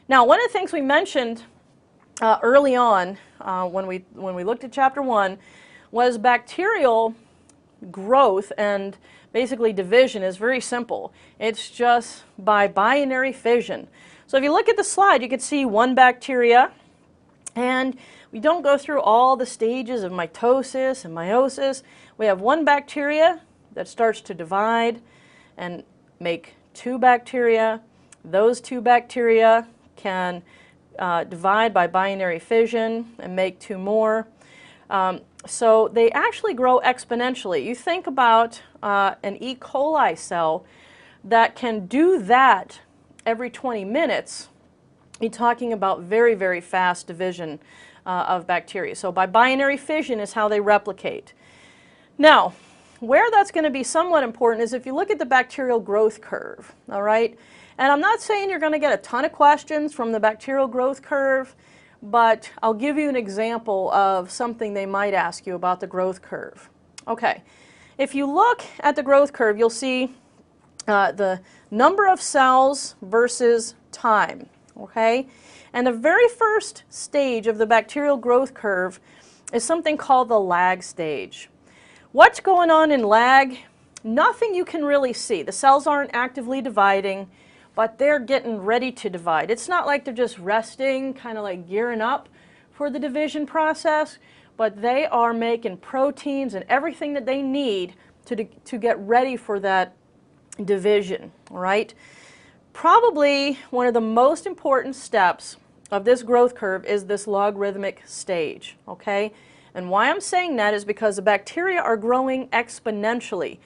Now, one of the things we mentioned early on when we looked at chapter 1 was bacterial growth, and basically division is very simple. It's just by binary fission. So if you look at the slide, you can see one bacteria, and we don't go through all the stages of mitosis and meiosis. We have one bacteria that starts to divide and make two bacteria. Those two bacteria can divide by binary fission and make two more. So they actually grow exponentially. You think about an E. coli cell that can do that every 20 minutes. You're talking about very, very fast division of bacteria. So by binary fission is how they replicate. Now, where that's going to be somewhat important is if you look at the bacterial growth curve, all right? And I'm not saying you're going to get a ton of questions from the bacterial growth curve, but I'll give you an example of something they might ask you about the growth curve. Okay, if you look at the growth curve, you'll see the number of cells versus time, okay? And the very first stage of the bacterial growth curve is something called the lag stage. What's going on in lag? Nothing you can really see. The cells aren't actively dividing, but they're getting ready to divide. It's not like they're just resting, kind of like gearing up for the division process, but they are making proteins and everything that they need to get ready for that division, all right? Probably one of the most important steps of this growth curve is this logarithmic stage, okay? And why I'm saying that is because the bacteria are growing exponentially.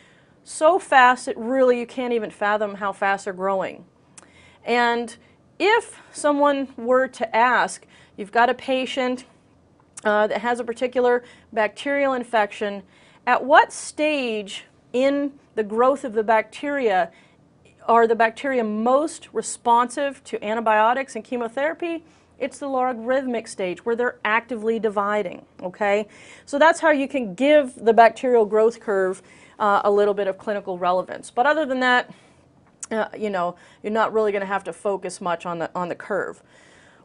So fast that really you can't even fathom how fast they're growing. And if someone were to ask, you've got a patient that has a particular bacterial infection, at what stage in the growth of the bacteria are the bacteria most responsive to antibiotics and chemotherapy? It's the logarithmic stage where they're actively dividing, okay? So that's how you can give the bacterial growth curve a little bit of clinical relevance. But other than that, you know, you're not really going to have to focus much on the curve.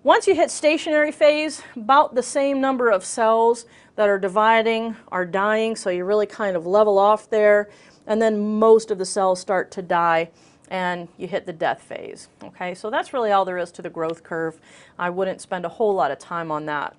Once you hit stationary phase, about the same number of cells that are dividing are dying, so you really kind of level off there, and then most of the cells start to die and you hit the death phase. Okay, so that's really all there is to the growth curve. I wouldn't spend a whole lot of time on that.